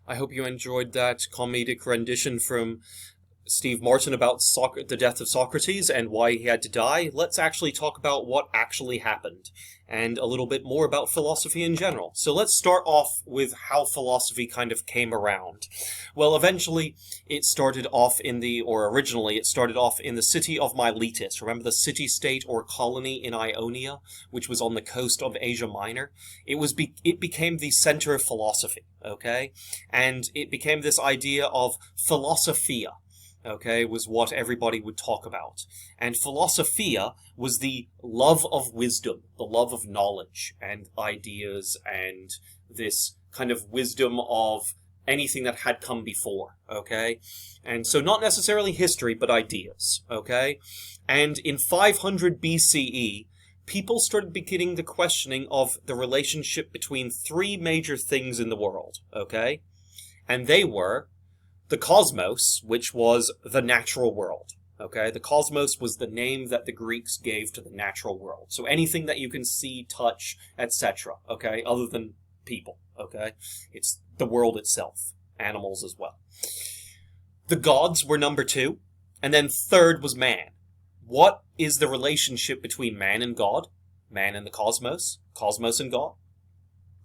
I hope you enjoyed that comedic rendition from Steve Martin about the death of Socrates and why he had to die. Let's actually talk about what actually happened, and a little bit more about philosophy in general. So let's start off with how philosophy kind of came around. Well, eventually, originally it started off in the city of Miletus. Remember the city-state or colony in Ionia, which was on the coast of Asia Minor? It became the center of philosophy, okay? And it became this idea of philosophia, okay, was what everybody would talk about. And philosophia was the love of wisdom, the love of knowledge and ideas and this kind of wisdom of anything that had come before, okay? And so not necessarily history, but ideas, okay? And in 500 BCE, people started beginning the questioning of the relationship between three major things in the world, okay? And they were the cosmos, which was the natural world, okay? The cosmos was the name that the Greeks gave to the natural world. So anything that you can see, touch, etc., okay? Other than people, okay? It's the world itself, animals as well. The gods were number two, and then third was man. What is the relationship between man and God? Man and the cosmos? Cosmos and God?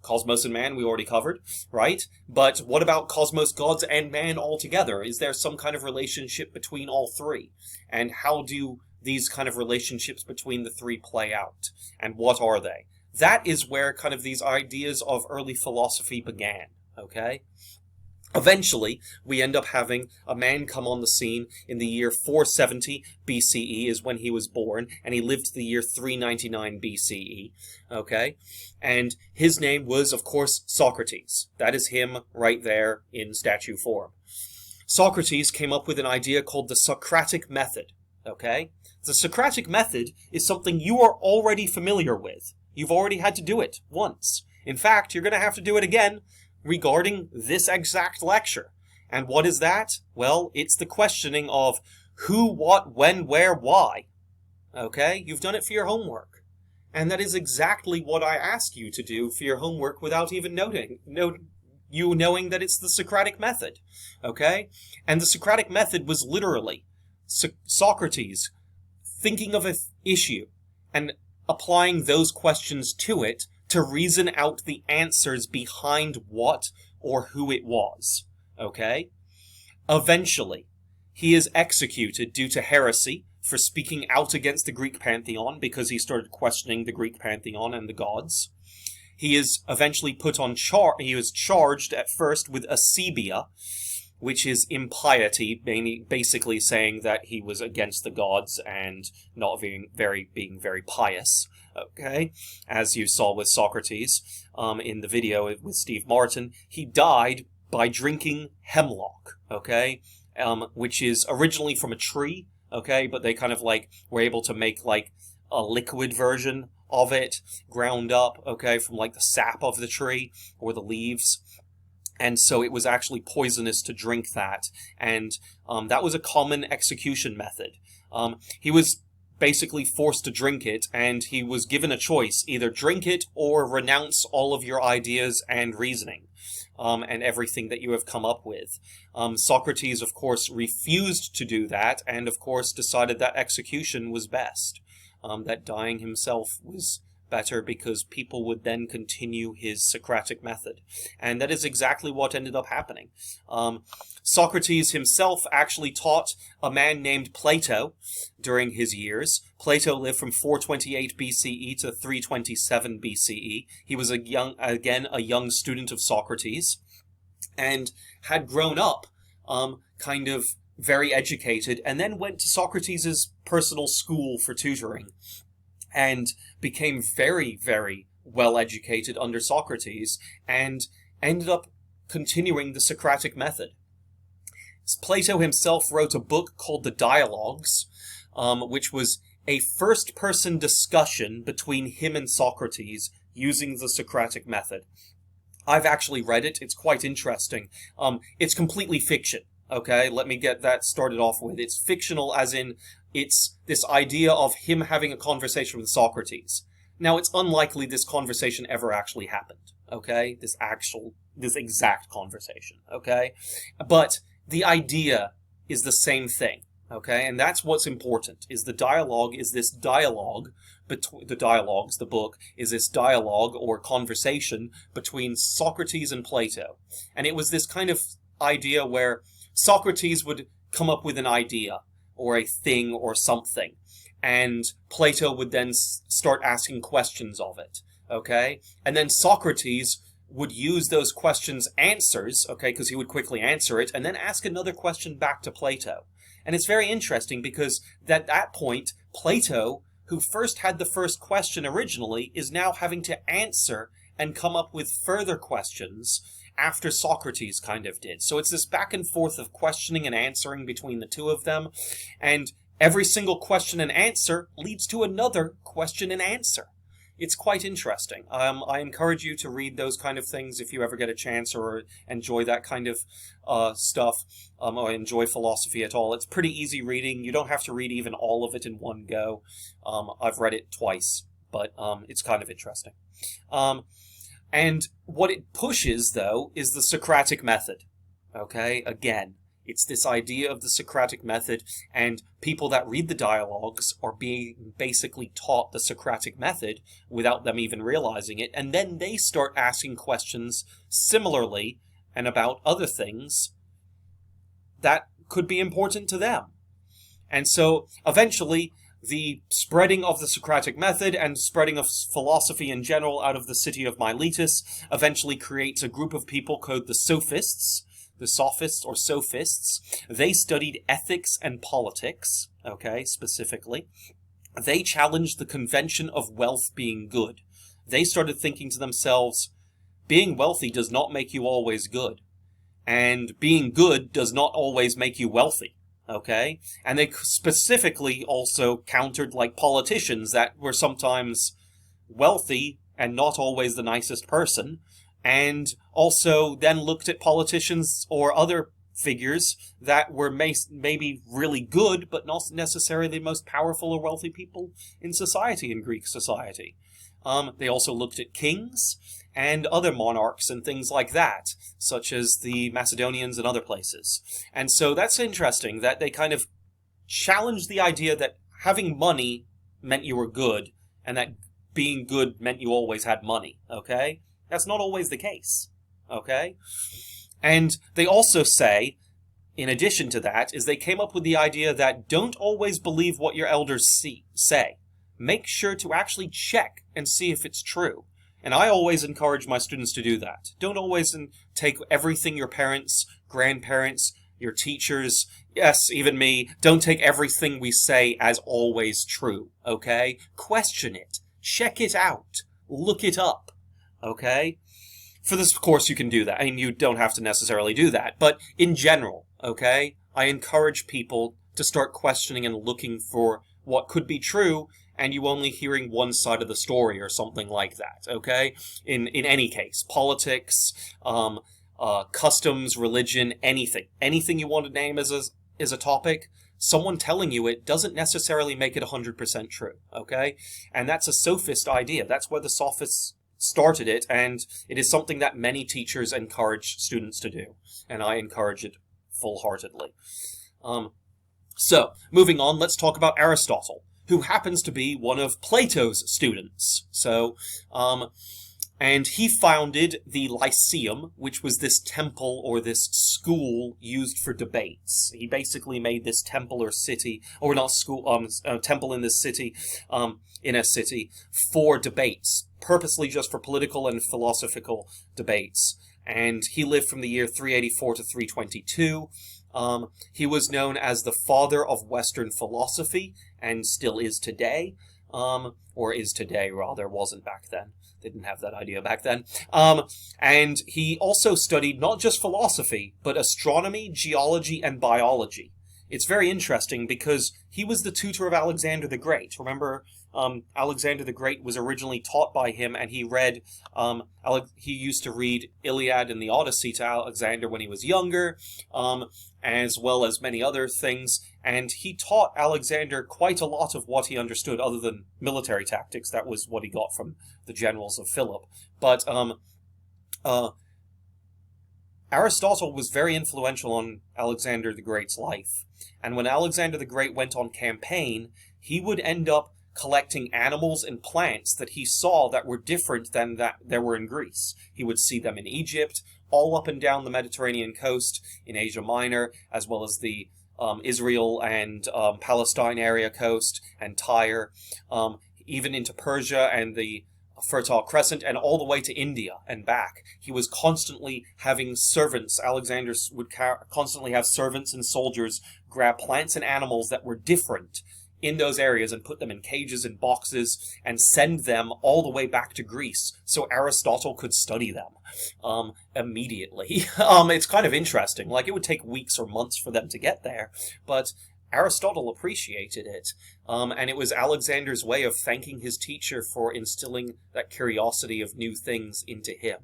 Cosmos and man, we already covered, right? But what about cosmos, gods, and man altogether? Is there some kind of relationship between all three? And how do these kind of relationships between the three play out? And what are they? That is where kind of these ideas of early philosophy began, okay? Eventually, we end up having a man come on the scene in the year 470 BCE is when he was born, and he lived to the year 399 BCE, okay? And his name was, of course, Socrates. That is him right there in statue form. Socrates came up with an idea called the Socratic method, okay? The Socratic method is something you are already familiar with. You've already had to do it once. In fact, you're going to have to do it again regarding this exact lecture. And what is that? Well, it's the questioning of who, what, when, where, why. Okay? You've done it for your homework. And that is exactly what I ask you to do for your homework without even knowing that it's the Socratic method. Okay? And the Socratic method was literally Socrates thinking of an issue and applying those questions to it to reason out the answers behind what or who it was, okay? Eventually, he is executed due to heresy for speaking out against the Greek pantheon because he started questioning the Greek pantheon and the gods. He is eventually he was charged at first with aceibia, which is impiety, basically saying that he was against the gods and not being very pious. Okay, as you saw with Socrates in the video with Steve Martin, he died by drinking hemlock, okay, which is originally from a tree, okay, but they kind of were able to make a liquid version of it, ground up, okay, from the sap of the tree or the leaves. And so it was actually poisonous to drink that, and that was a common execution method. He was basically forced to drink it, and he was given a choice: either drink it or renounce all of your ideas and reasoning, and everything that you have come up with. Socrates, of course, refused to do that, and of course decided that execution was best, that dying himself was better because people would then continue his Socratic method. And that is exactly what ended up happening. Socrates himself actually taught a man named Plato during his years. Plato lived from 428 BCE to 327 BCE. He was a young student of Socrates and had grown up kind of very educated, and then went to Socrates' personal school for tutoring and became very, very well educated under Socrates and ended up continuing the Socratic method. Plato himself wrote a book called the Dialogues, which was a first-person discussion between him and Socrates using the Socratic method. I've actually read it. It's quite interesting. It's completely fiction. Okay, let me get that started off with. It's fictional as in it's this idea of him having a conversation with Socrates. Now, it's unlikely this conversation ever actually happened, okay? this exact conversation, okay? But the idea is the same thing, okay? And that's what's important, is the dialogue is this dialogue between the dialogues, the book is this dialogue or conversation between Socrates and Plato. And it was this kind of idea where Socrates would come up with an idea or a thing or something, and Plato would then start asking questions of it, okay? And then Socrates would use those questions' answers, okay, because he would quickly answer it, and then ask another question back to Plato. And it's very interesting because at that point, Plato, who first had the first question originally, is now having to answer and come up with further questions after Socrates kind of did. So it's this back and forth of questioning and answering between the two of them, and every single question and answer leads to another question and answer. It's quite interesting. I encourage you to read those kind of things if you ever get a chance or enjoy that kind of stuff, or enjoy philosophy at all. It's pretty easy reading. You don't have to read even all of it in one go. I've read it twice, but it's kind of interesting. And what it pushes, though, is the Socratic method. Okay, again, it's this idea of the Socratic method, and people that read the dialogues are being basically taught the Socratic method without them even realizing it, and then they start asking questions similarly and about other things that could be important to them. And so, eventually, the spreading of the Socratic method and spreading of philosophy in general out of the city of Miletus eventually creates a group of people called the Sophists, the Sophists or Sophists. They studied ethics and politics, okay, specifically. They challenged the convention of wealth being good. They started thinking to themselves, being wealthy does not make you always good, and being good does not always make you wealthy, okay? And they specifically also countered like politicians that were sometimes wealthy and not always the nicest person, and also then looked at politicians or other figures that were maybe really good, but not necessarily the most powerful or wealthy people in society, in Greek society. They also looked at kings and other monarchs and things like that, such as the Macedonians and other places. And so that's interesting, that they kind of challenged the idea that having money meant you were good, and that being good meant you always had money, okay? That's not always the case, okay? And they also say, in addition to that, is they came up with the idea that don't always believe what your elders say. Make sure to actually check and see if it's true. And I always encourage my students to do that. Don't always take everything your parents, grandparents, your teachers, yes, even me, don't take everything we say as always true, okay? Question it. Check it out. Look it up. Okay? For this course, you can do that. I mean, you don't have to necessarily do that. But in general, okay, I encourage people to start questioning and looking for what could be true, and you only hearing one side of the story or something like that, okay? In any case, politics, customs, religion, anything. Anything you want to name as a topic, someone telling you it doesn't necessarily make it 100% true, okay? And that's a sophist idea. That's where the sophists started it, and it is something that many teachers encourage students to do, and I encourage it full-heartedly. So, moving on, let's talk about Aristotle, who happens to be one of Plato's students. So, and he founded the Lyceum, which was this temple or this school used for debates. He basically made this temple or city, or not school, temple in this city, in a city, for debates, purposely just for political and philosophical debates. And he lived from the year 384 to 322. He was known as the father of Western philosophy, and still is today, or is today rather, wasn't back then. They didn't have that idea back then. And he also studied not just philosophy, but astronomy, geology, and biology. It's very interesting because he was the tutor of Alexander the Great. Remember, Alexander the Great was originally taught by him, and he read, he used to read Iliad and the Odyssey to Alexander when he was younger, as well as many other things, and he taught Alexander quite a lot of what he understood other than military tactics. That was what he got from the generals of Philip. But Aristotle was very influential on Alexander the Great's life. And when Alexander the Great went on campaign, he would end up collecting animals and plants that he saw that were different than that there were in Greece. He would see them in Egypt, all up and down the Mediterranean coast, in Asia Minor, as well as the Israel and Palestine area coast, and Tyre, even into Persia and the Fertile Crescent, and all the way to India and back. He was constantly having servants. Alexander would constantly have servants and soldiers grab plants and animals that were different in those areas and put them in cages and boxes and send them all the way back to Greece so Aristotle could study them immediately. It's kind of interesting. Like, it would take weeks or months for them to get there, but Aristotle appreciated it, and it was Alexander's way of thanking his teacher for instilling that curiosity of new things into him.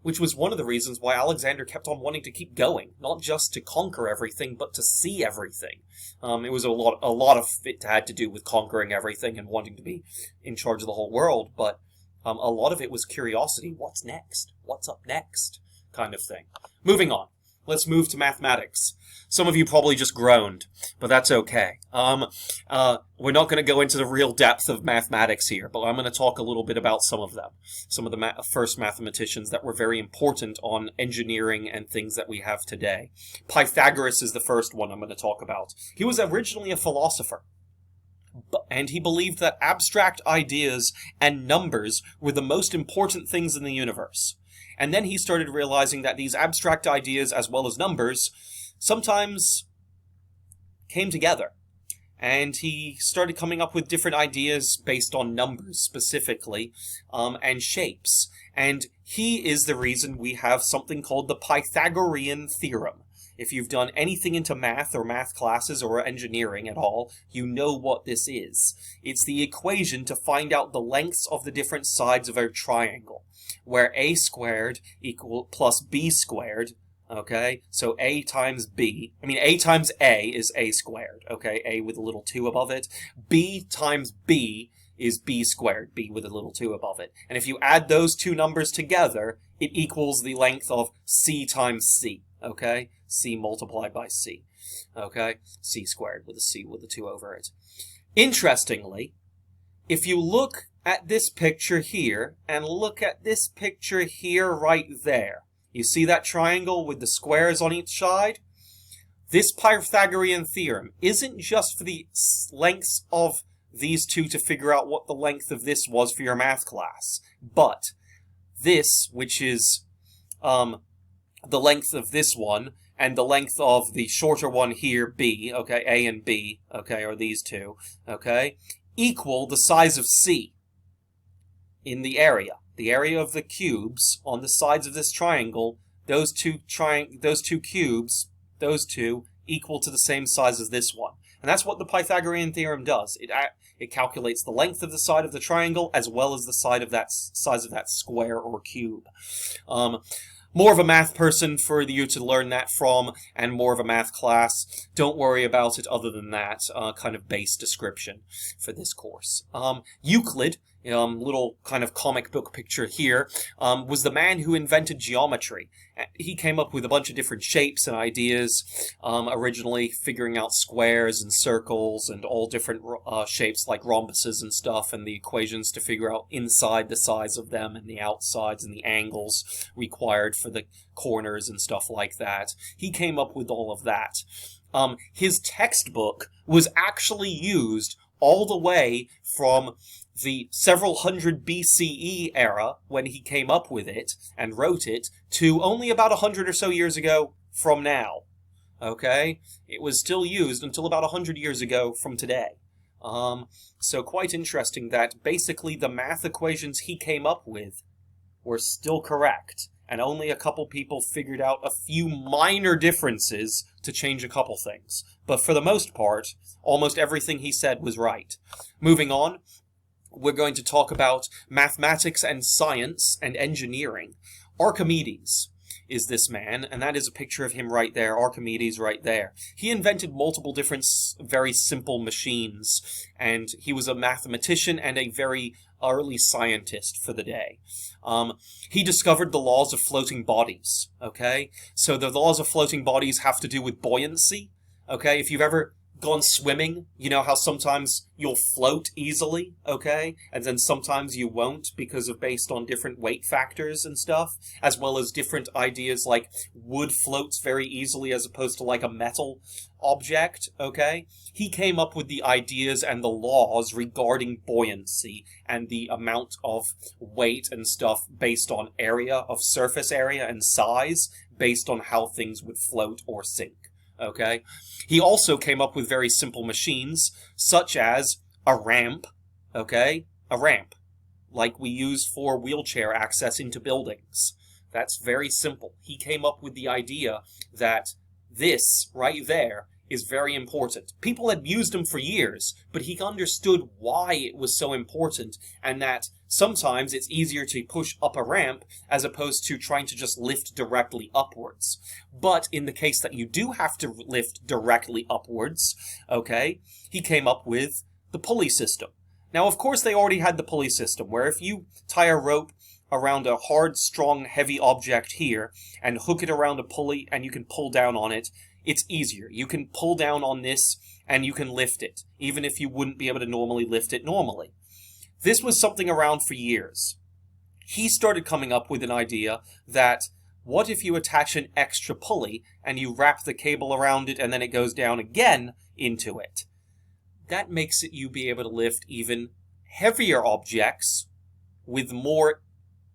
Which was one of the reasons why Alexander kept on wanting to keep going, not just to conquer everything, but to see everything. It was a lot of it had to do with conquering everything and wanting to be in charge of the whole world, but a lot of it was curiosity. What's next? What's up next? Kind of thing. Moving on. Let's move to mathematics. Some of you probably just groaned, but that's okay. We're not going to go into the real depth of mathematics here, but I'm going to talk a little bit about some of them. Some of the first mathematicians that were very important on engineering and things that we have today. Pythagoras is the first one I'm going to talk about. He was originally a philosopher, and he believed that abstract ideas and numbers were the most important things in the universe. And then he started realizing that these abstract ideas, as well as numbers, sometimes came together. And he started coming up with different ideas based on numbers specifically, and shapes. And he is the reason we have something called the Pythagorean theorem. If you've done anything into math or math classes or engineering at all, you know what this is. It's the equation to find out the lengths of the different sides of a triangle, where a squared plus b squared, okay? So a times a is a squared, okay? A with a little 2 above it. B times b is b squared, b with a little 2 above it. And if you add those two numbers together, it equals the length of c times c, okay? C multiplied by c, okay? C squared with a c with a 2 over it. Interestingly, if you look at this picture here and look at this picture here right there, you see that triangle with the squares on each side? This Pythagorean theorem isn't just for the lengths of these two to figure out what the length of this was for your math class, but this, which is the length of this one, and the length of the shorter one here, B, okay, A and B, okay, or these two, okay, equal the size of C in the area. The area of the cubes on the sides of this triangle, those two cubes, equal to the same size as this one. And that's what the Pythagorean theorem does. It calculates the length of the side of the triangle as well as the size of that square or cube. More of a math person for you to learn that from, and more of a math class. Don't worry about it other than that kind of base description for this course. Euclid, little kind of comic book picture here, was the man who invented geometry. He came up with a bunch of different shapes and ideas, originally figuring out squares and circles and all different shapes like rhombuses and stuff, and the equations to figure out inside the size of them and the outsides and the angles required for the corners and stuff like that. He came up with all of that. His textbook was actually used all the way from the several hundred BCE era, when he came up with it and wrote it, to only about 100 or so years ago from now. Okay? It was still used until about 100 years ago from today. So quite interesting that basically the math equations he came up with were still correct, and only a couple people figured out a few minor differences to change a couple things. But for the most part, almost everything he said was right. Moving on, we're going to talk about mathematics and science and engineering. Archimedes. is this man, and that is a picture of him right there, Archimedes right there. He invented multiple different very simple machines, and he was a mathematician and a very early scientist for the day. He discovered the laws of floating bodies, okay? So the laws of floating bodies have to do with buoyancy, okay? If you've ever gone swimming, you know how sometimes you'll float easily, okay? And then sometimes you won't because of based on different weight factors and stuff, as well as different ideas like wood floats very easily as opposed to like a metal object, okay? He came up with the ideas and the laws regarding buoyancy and the amount of weight and stuff based on area of surface area and size based on how things would float or sink. Okay? He also came up with very simple machines, such as a ramp, okay? A ramp, like we use for wheelchair access into buildings. That's very simple. He came up with the idea that this, right there, is very important. People had used them for years, but he understood why it was so important, and that sometimes it's easier to push up a ramp as opposed to trying to just lift directly upwards. But in the case that you do have to lift directly upwards, okay, he came up with the pulley system. Now, of course, they already had the pulley system, where if you tie a rope around a hard, strong, heavy object here, and hook it around a pulley, and you can pull down on it, it's easier. You can pull down on this, and you can lift it, even if you wouldn't be able to normally lift it normally. This was something around for years. He started coming up with an idea that, what if you attach an extra pulley, and you wrap the cable around it, and then it goes down again into it? That makes it you be able to lift even heavier objects with more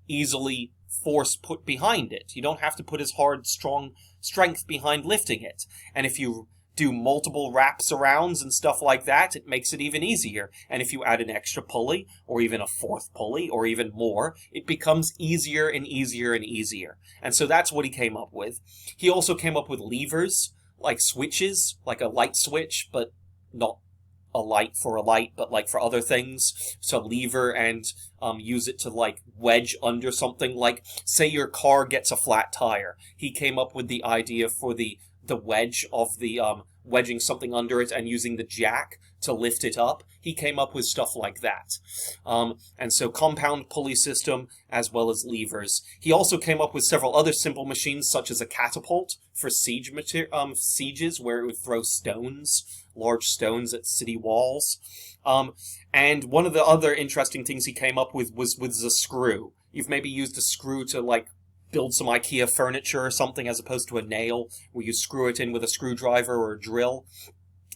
easily force put behind it. You don't have to put as hard, strong strength behind lifting it. And if you do multiple wraps arounds and stuff like that, it makes it even easier. And if you add an extra pulley, or even a fourth pulley, or even more, it becomes easier and easier and easier. And so that's what he came up with. He also came up with levers, like switches, like a light switch, but not a light, but like for other things. So lever and use it to like wedge under something. Like say your car gets a flat tire. He came up with the idea for the wedge of the wedging something under it and using the jack to lift it up. He came up with stuff like that. And so compound pulley system as well as levers. He also came up with several other simple machines such as a catapult for sieges where it would throw stones, large stones at city walls. And one of the other interesting things he came up with was a screw. You've maybe used a screw to like build some IKEA furniture or something as opposed to a nail where you screw it in with a screwdriver or a drill.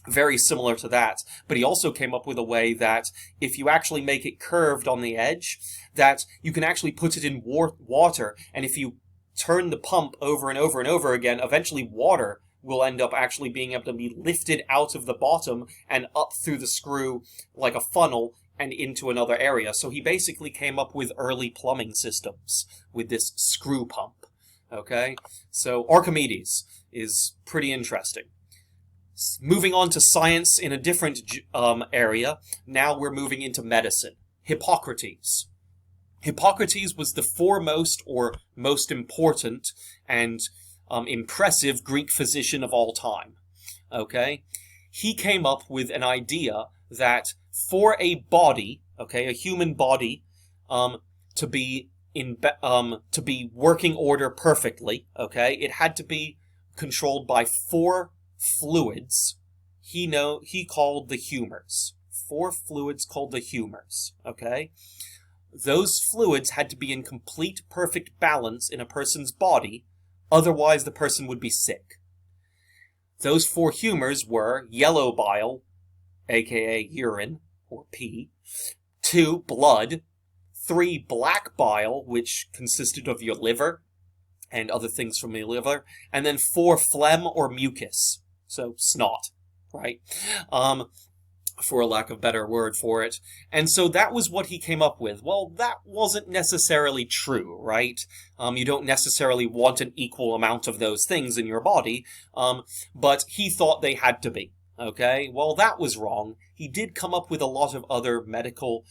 Very similar to that. But he also came up with a way that if you actually make it curved on the edge, that you can actually put it in water, and if you turn the pump over and over and over again, eventually water will end up actually being able to be lifted out of the bottom and up through the screw like a funnel and into another area. So he basically came up with early plumbing systems with this screw pump. Okay? So Archimedes is pretty interesting. Moving on to science in a different area, now we're moving into medicine. Hippocrates. Hippocrates was the foremost or most important and impressive Greek physician of all time. Okay? He came up with an idea that for a body, okay, a human body, to be working order perfectly, okay, it had to be controlled by 4 fluids he called the humors. 4 fluids called the humors, okay? Those fluids had to be in complete, perfect balance in a person's body, otherwise the person would be sick. Those 4 humors were yellow bile, aka urine, or pee, 2, blood, 3, black bile, which consisted of your liver and other things from your liver, and then 4, phlegm or mucus, so snot, right? For a lack of a better word for it. And so that was what he came up with. Well, that wasn't necessarily true, right? You don't necessarily want an equal amount of those things in your body, but he thought they had to be. Okay, well, that was wrong. He did come up with a lot of other medical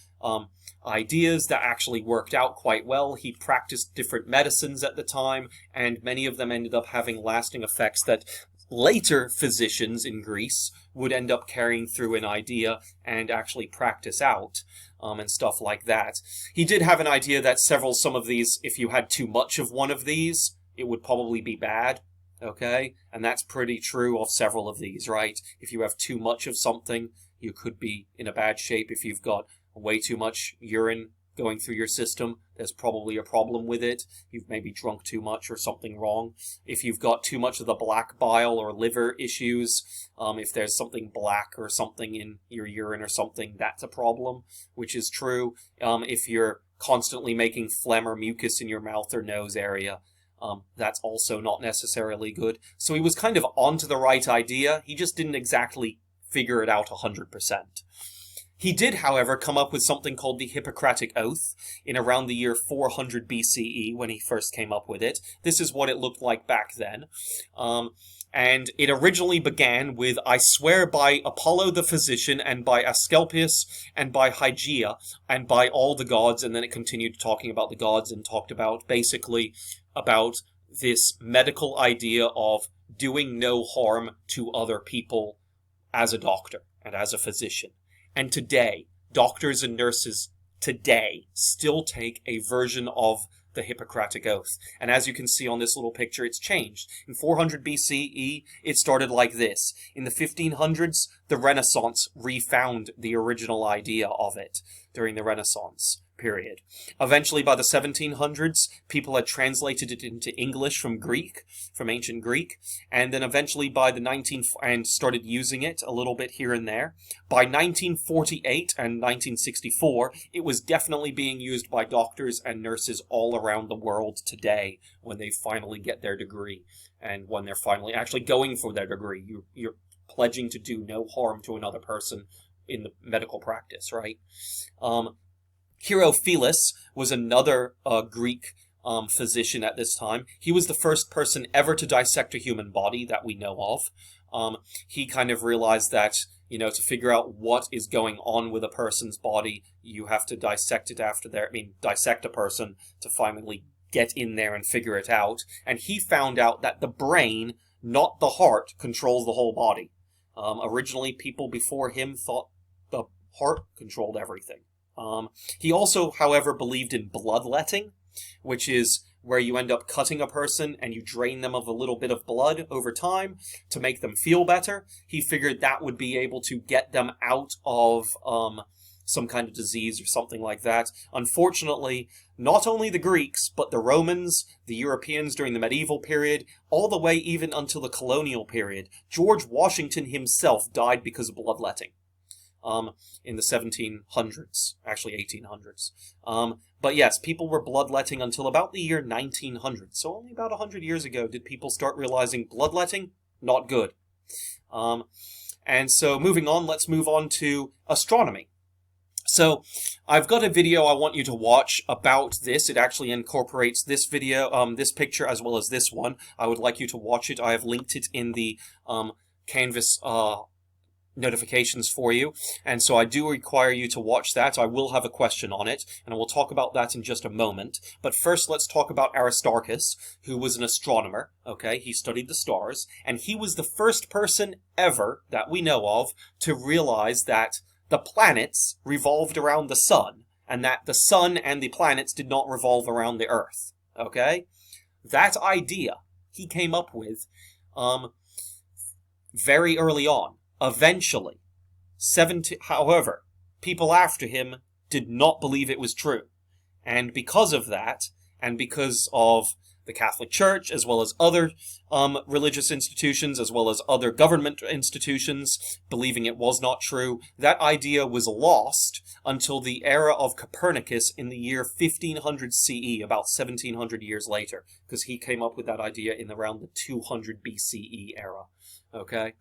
ideas that actually worked out quite well. He practiced different medicines at the time, and many of them ended up having lasting effects that later physicians in Greece would end up carrying through an idea and actually practice out, and stuff like that. He did have an idea that some of these, if you had too much of one of these, it would probably be bad. Okay? And that's pretty true of several of these, right? If you have too much of something, you could be in a bad shape. If you've got way too much urine going through your system, there's probably a problem with it. You've maybe drunk too much or something wrong. If you've got too much of the black bile or liver issues, if there's something black or something in your urine or something, that's a problem, which is true. If you're constantly making phlegm or mucus in your mouth or nose area, that's also not necessarily good. So he was kind of onto the right idea. He just didn't exactly figure it out 100%. He did, however, come up with something called the Hippocratic Oath in around the year 400 BCE when he first came up with it. This is what it looked like back then. And it originally began with, "I swear by Apollo the physician, and by Asclepius, and by Hygeia, and by all the gods," and then it continued talking about the gods and talked about, basically, about this medical idea of doing no harm to other people as a doctor and as a physician. And today, doctors and nurses today still take a version of the Hippocratic Oath. And as you can see on this little picture, it's changed. In 400 BCE, it started like this. In the 1500s, the Renaissance refound the original idea of it during the Renaissance period. Eventually, by the 1700s, people had translated it into English from Greek, from ancient Greek, and then eventually by the and started using it a little bit here and there. By 1948 and 1964, it was definitely being used by doctors and nurses all around the world today when they finally get their degree, and when they're finally actually going for their degree. You're pledging to do no harm to another person in the medical practice, right? Herophilus was another Greek physician at this time. He was the first person ever to dissect a human body that we know of. He kind of realized that, to figure out what is going on with a person's body, you have to dissect it dissect a person to finally get in there and figure it out. And he found out that the brain, not the heart, controls the whole body. Originally, people before him thought the heart controlled everything. He also, however, believed in bloodletting, which is where you end up cutting a person and you drain them of a little bit of blood over time to make them feel better. He figured that would be able to get them out of some kind of disease or something like that. Unfortunately, not only the Greeks, but the Romans, the Europeans during the medieval period, all the way even until the colonial period, George Washington himself died because of bloodletting. In the 1700s, actually 1800s. But yes, people were bloodletting until about the year 1900. So only about 100 years ago did people start realizing bloodletting, not good. And so moving on, let's move on to astronomy. So I've got a video I want you to watch about this. It actually incorporates this video, this picture, as well as this one. I would like you to watch it. I have linked it in the Canvas notifications for you, and so I do require you to watch that. I will have a question on it, and we'll talk about that in just a moment. But first, let's talk about Aristarchus, who was an astronomer. Okay, he studied the stars, and he was the first person ever that we know of to realize that the planets revolved around the sun, and that the sun and the planets did not revolve around the Earth. Okay, that idea he came up with very early on. Eventually, however, people after him did not believe it was true. And because of that, and because of the Catholic Church, as well as other religious institutions, as well as other government institutions, believing it was not true, that idea was lost until the era of Copernicus in the year 1500 CE, about 1700 years later, because he came up with that idea in around the 200 BCE era. Okay?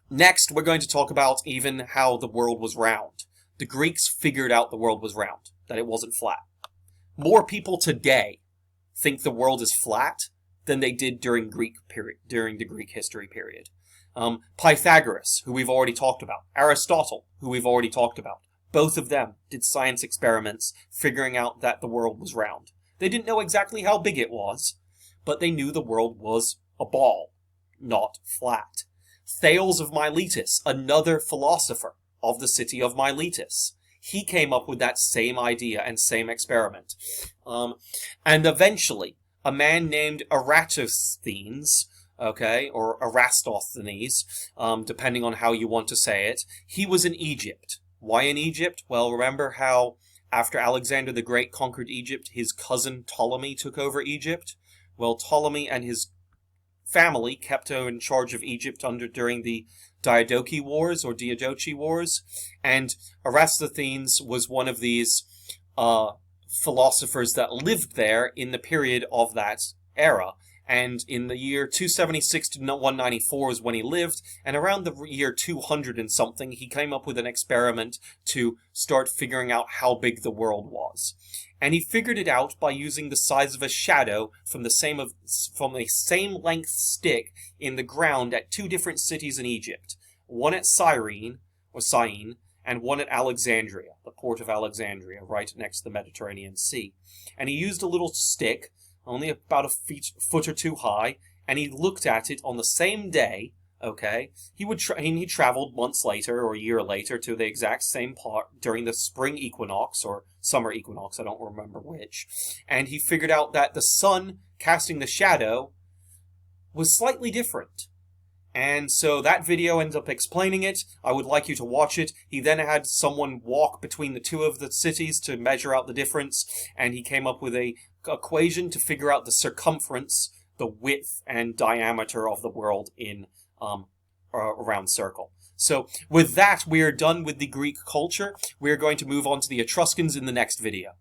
Next, we're going to talk about even how the world was round. The Greeks figured out the world was round, that it wasn't flat. More people today think the world is flat than they did during the Greek history period. Pythagoras, who we've already talked about. Aristotle, who we've already talked about. Both of them did science experiments figuring out that the world was round. They didn't know exactly how big it was, but they knew the world was a ball, not flat. Thales of Miletus, another philosopher of the city of Miletus, he came up with that same idea and same experiment. And eventually, a man named Eratosthenes, okay, or Eratosthenes, depending on how you want to say it, he was in Egypt. Why in Egypt? Well, remember how after Alexander the Great conquered Egypt, his cousin Ptolemy took over Egypt? Well, Ptolemy and his family kept in charge of Egypt during the Diadochi Wars or Diadochi Wars, and Eratosthenes was one of these philosophers that lived there in the period of that era. And in the year 276 to 194 is when he lived, and around the year 200 and something, he came up with an experiment to start figuring out how big the world was. And he figured it out by using the size of a shadow from the same length stick in the ground at two different cities in Egypt. One at Syene, and one at Alexandria, the port of Alexandria, right next to the Mediterranean Sea. And he used a little stick, only about a foot or two high, and he looked at it on the same day, okay? He traveled months later or a year later to the exact same part during the spring equinox or summer equinox, I don't remember which, and he figured out that the sun casting the shadow was slightly different. And so that video ends up explaining it. I would like you to watch it. He then had someone walk between the two of the cities to measure out the difference, and he came up with a equation to figure out the circumference, the width and diameter of the world in a round circle. So with that, we are done with the Greek culture. We are going to move on to the Etruscans in the next video.